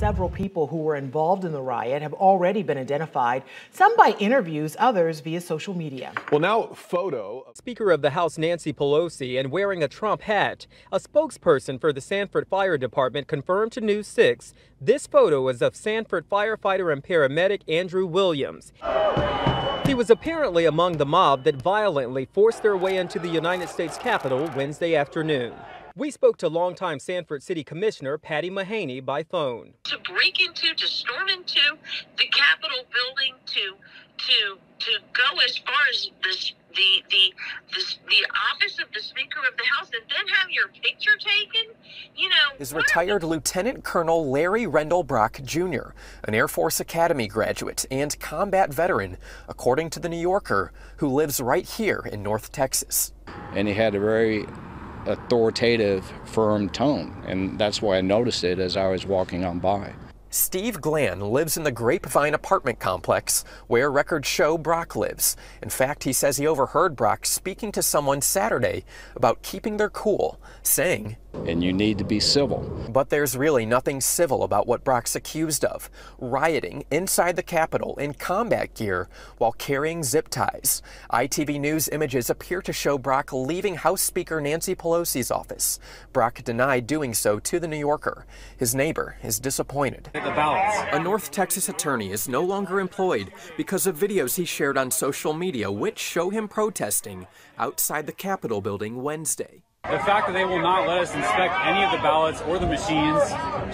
several people who were involved in the riot have already been identified, some by interviews, others via social media. Well, now photo. Speaker of the House Nancy Pelosi and wearing a Trump hat. A spokesperson for the Sanford Fire Department confirmed to News 6 this photo is of Sanford firefighter and paramedic Andrew Williams. He was apparently among the mob that violently forced their way into the United States Capitol Wednesday afternoon. We spoke to longtime Sanford City Commissioner Patty Mahaney by phone. To break into, to storm into the Capitol building, to go as far as the office of the Speaker of the House and then have your picture taken, you know. Is retired Lieutenant Colonel Larry Rendell Brock Jr., an Air Force Academy graduate and combat veteran, according to The New Yorker, who lives right here in North Texas. And he had a very authoritative, firm tone, and that's why I noticed it as I was walking on by. Steve Glann lives in the Grapevine apartment complex where records show Brock lives. In fact, he says he overheard Brock speaking to someone Saturday about keeping their cool, saying, "And you need to be civil." But there's really nothing civil about what Brock's accused of, rioting inside the Capitol in combat gear while carrying zip ties. ITV News images appear to show Brock leaving House Speaker Nancy Pelosi's office. Brock denied doing so to The New Yorker. His neighbor is disappointed. A North Texas attorney is no longer employed because of videos he shared on social media which show him protesting outside the Capitol building Wednesday. The fact that they will not let us inspect any of the ballots or the machines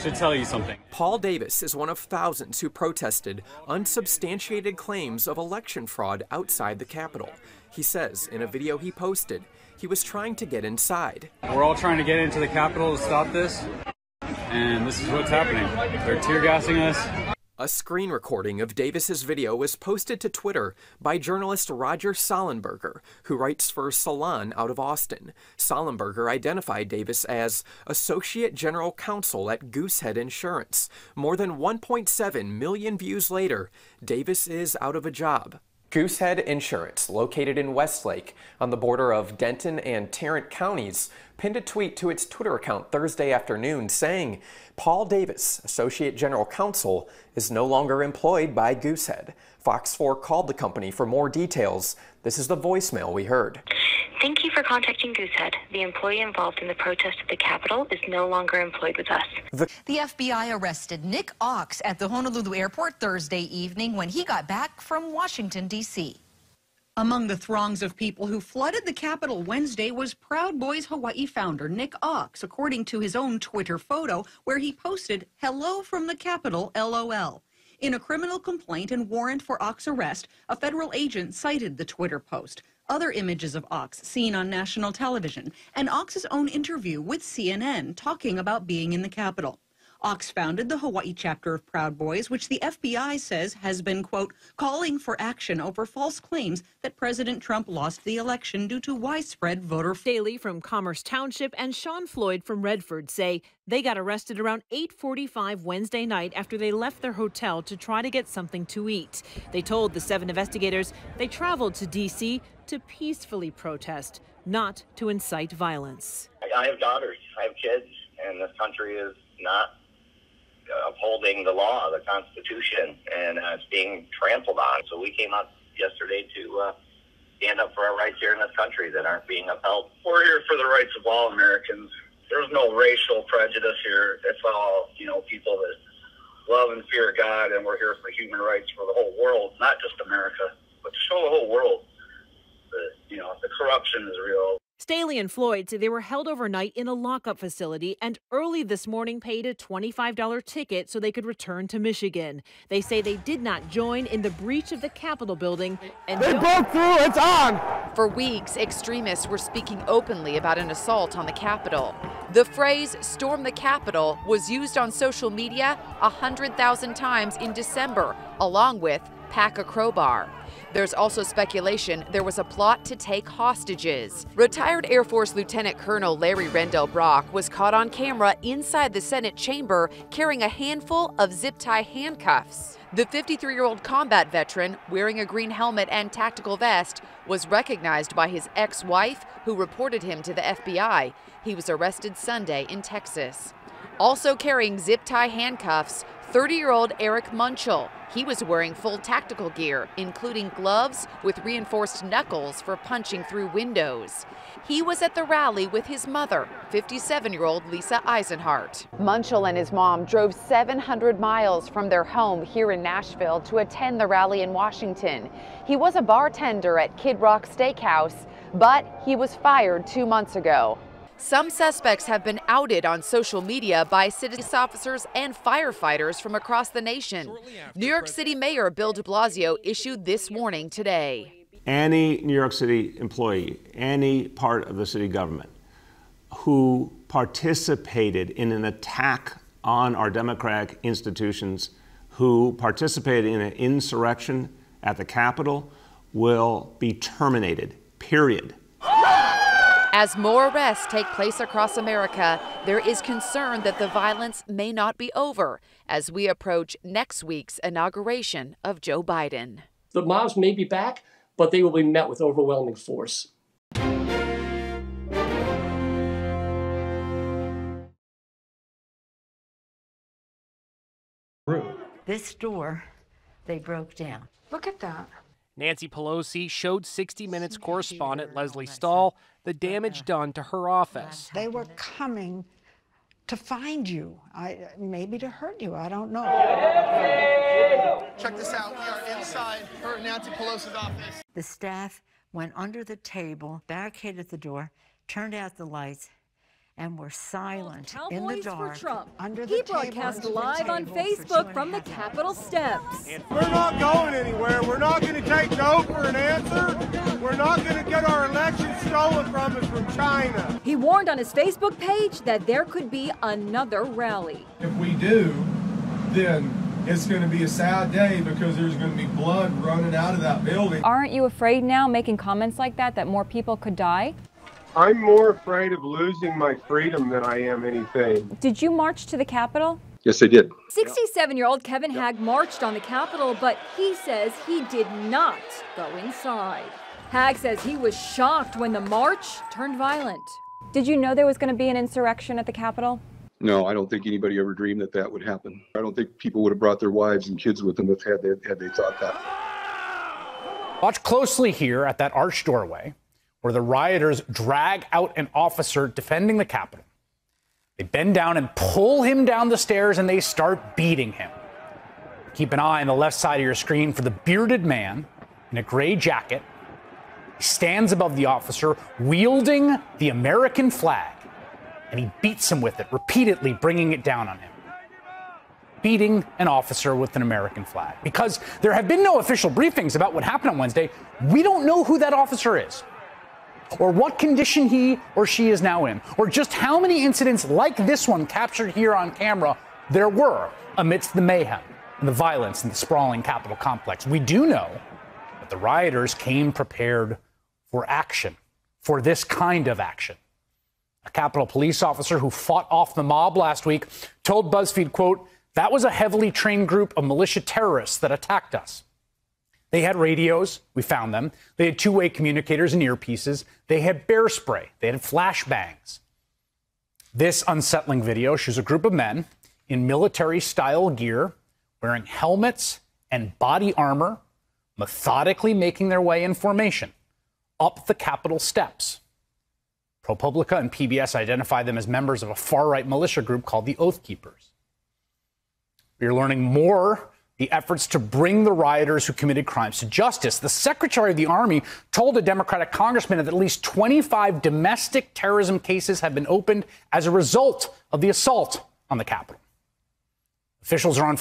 should tell you something. Paul Davis is one of thousands who protested unsubstantiated claims of election fraud outside the Capitol. He says in a video he posted, he was trying to get inside. We're all trying to get into the Capitol to stop this, and this is what's happening. They're tear gassing us. A screen recording of Davis's video was posted to Twitter by journalist Roger Sollenberger, who writes for Salon out of Austin. Sollenberger identified Davis as Associate General Counsel at Goosehead Insurance. More than 1.7 million views later, Davis is out of a job. Goosehead Insurance, located in Westlake on the border of Denton and Tarrant counties, pinned a tweet to its Twitter account Thursday afternoon saying, Paul Davis, Associate General Counsel, is no longer employed by Goosehead. Fox 4 called the company for more details. This is the voicemail we heard. Thank you for contacting Goosehead. The employee involved in the protest at the Capitol is no longer employed with us. The FBI arrested Nick Ox at the Honolulu airport Thursday evening when he got back from Washington, D.C. Among the throngs of people who flooded the Capitol Wednesday was Proud Boys Hawaii founder Nick Ox, according to his own Twitter photo, where he posted, "Hello from the Capitol, LOL." In a criminal complaint and warrant for Ox arrest, a federal agent cited the Twitter post. Other images of Ox seen on national television, and Ox's own interview with CNN talking about being in the Capitol. Ox founded the Hawaii chapter of Proud Boys, which the FBI says has been, quote, calling for action over false claims that President Trump lost the election due to widespread voter fraud. Daly from Commerce Township and Sean Floyd from Redford say they got arrested around 8:45 Wednesday night after they left their hotel to try to get something to eat. They told the 7 investigators they traveled to D.C. to peacefully protest, not to incite violence. I have daughters, I have kids, and this country is not upholding the law, the Constitution, and it's being trampled on. So we came out yesterday to stand up for our rights here in this country that aren't being upheld. We're here for the rights of all Americans. There's no racial prejudice here. It's all, people that love and fear God, and we're here for human rights for the whole world, not just America, but to show the whole world that, the corruption is real. Staley and Floyd say they were held overnight in a lockup facility and early this morning paid a $25 ticket so they could return to Michigan. They say they did not join in the breach of the Capitol building. And they broke through, it's on! For weeks, extremists were speaking openly about an assault on the Capitol. The phrase, storm the Capitol, was used on social media 100,000 times in December, along with pack a crowbar. There's also speculation there was a plot to take hostages. Retired Air Force Lieutenant Colonel Larry Rendell Brock was caught on camera inside the Senate chamber carrying a handful of zip-tie handcuffs. The 53-year-old combat veteran, wearing a green helmet and tactical vest, was recognized by his ex-wife, who reported him to the FBI. He was arrested Sunday in Texas. Also carrying zip-tie handcuffs, 30-year-old Eric Munchell. He was wearing full tactical gear, including gloves with reinforced knuckles for punching through windows. He was at the rally with his mother, 57-year-old Lisa Eisenhart. Munchell and his mom drove 700 miles from their home here in Nashville to attend the rally in Washington. He was a bartender at Kid Rock Steakhouse, but he was fired 2 months ago. Some suspects have been outed on social media by city officers and firefighters from across the nation. New York City Mayor Bill de Blasio issued this warning today. Any New York City employee, any part of the city government who participated in an attack on our democratic institutions, who participated in an insurrection at the Capitol, will be terminated, period. As more arrests take place across America, there is concern that the violence may not be over as we approach next week's inauguration of Joe Biden. The mobs may be back, but they will be met with overwhelming force. This door, they broke down. Look at that. Nancy Pelosi showed 60 Minutes correspondent Leslie Stahl the damage done to her office. They were coming to find you, maybe to hurt you, I don't know. Check this out, we are inside her Nancy Pelosi's office. The staff went under the table, barricaded the door, turned out the lights, and were silent in the dark. For Trump. Under He the broadcast table, live on Facebook from the Capitol steps. We're not going anywhere. We're not going to take no for an answer. We're not going to get our election stolen from us from China. He warned on his Facebook page that there could be another rally. If we do, then it's going to be a sad day because there's going to be blood running out of that building. Aren't you afraid now, making comments like that more people could die? I'm more afraid of losing my freedom than I am anything. Did you march to the Capitol? Yes, I did. 67-year-old Kevin Hagg marched on the Capitol, but he says he did not go inside. Hagg says he was shocked when the march turned violent. Did you know there was going to be an insurrection at the Capitol? No, I don't think anybody ever dreamed that that would happen. I don't think people would have brought their wives and kids with them if had they thought that. Watch closely here at that arched doorway, where the rioters drag out an officer defending the Capitol. They bend down and pull him down the stairs, and they start beating him. Keep an eye on the left side of your screen for the bearded man in a gray jacket. He stands above the officer, wielding the American flag, and he beats him with it, repeatedly bringing it down on him. Beating an officer with an American flag. Because there have been no official briefings about what happened on Wednesday, we don't know who that officer is, or what condition he or she is now in, or just how many incidents like this one captured here on camera there were amidst the mayhem and the violence in the sprawling Capitol complex. We do know that the rioters came prepared for action, for this kind of action. A Capitol police officer who fought off the mob last week told BuzzFeed, quote, "That was a heavily trained group of militia terrorists that attacked us. They had radios. We found them. They had two-way communicators and earpieces. They had bear spray. They had flashbangs." This unsettling video shows a group of men in military-style gear, wearing helmets and body armor, methodically making their way in formation up the Capitol steps. ProPublica and PBS identify them as members of a far-right militia group called the Oath Keepers. We are learning more the efforts to bring the rioters who committed crimes to justice. The Secretary of the Army told a Democratic congressman that at least 25 domestic terrorism cases have been opened as a result of the assault on the Capitol. Officials are on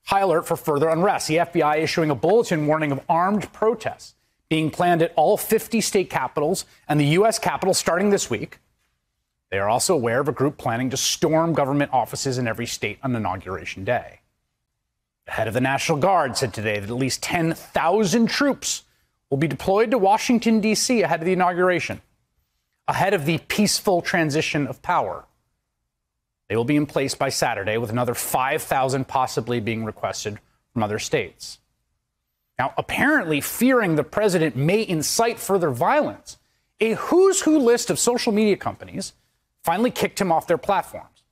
high alert for further unrest. The FBI issuing a bulletin warning of armed protests being planned at all 50 state capitals and the U.S. Capitol starting this week. They are also aware of a group planning to storm government offices in every state on Inauguration Day. The head of the National Guard said today that at least 10,000 troops will be deployed to Washington, D.C. ahead of the inauguration, ahead of the peaceful transition of power. They will be in place by Saturday, with another 5,000 possibly being requested from other states. Now, apparently fearing the president may incite further violence, a who's who list of social media companies finally kicked him off their platforms.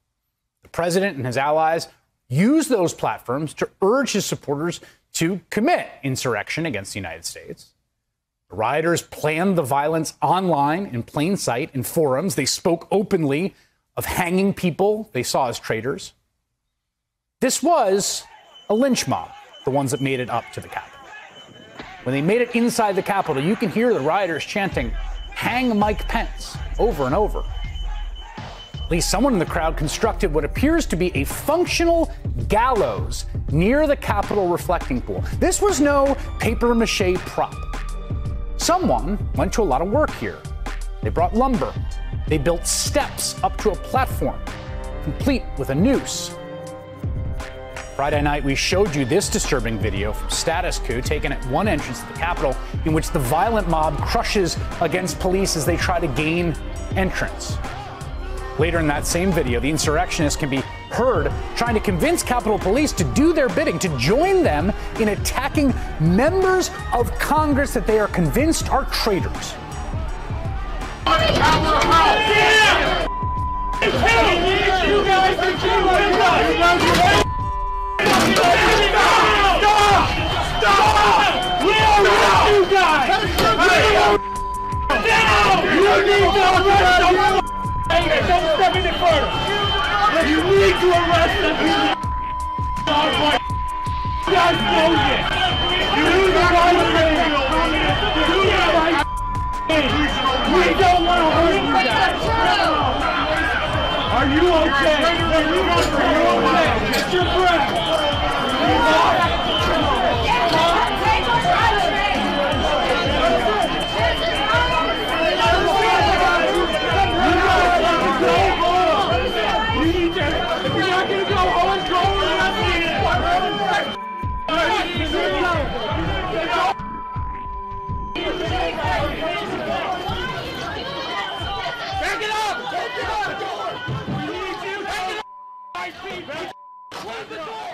The president and his allies used those platforms to urge his supporters to commit insurrection against the United States. The rioters planned the violence online in plain sight in forums. They spoke openly of hanging people they saw as traitors. This was a lynch mob, the ones that made it up to the Capitol. When they made it inside the Capitol, you can hear the rioters chanting, "Hang Mike Pence," over and over. At least someone in the crowd constructed what appears to be a functional gallows near the Capitol reflecting pool. This was no papier-mâché prop. Someone went to a lot of work here. They brought lumber. They built steps up to a platform, complete with a noose. Friday night, we showed you this disturbing video from Status Coup taken at one entrance to the Capitol, in which the violent mob crushes against police as they try to gain entrance. Later in that same video, the insurrectionists can be heard trying to convince Capitol Police to do their bidding, to join them in attacking members of Congress that they are convinced are traitors. Don't step any further. You need to arrest them. You guys know this. You do the right thing. You do the right thing. We don't want to hurt you guys. Are you okay? Are you okay? Get your breath. Back it up! Don't get out the door! We need you! Back it up! Close the door!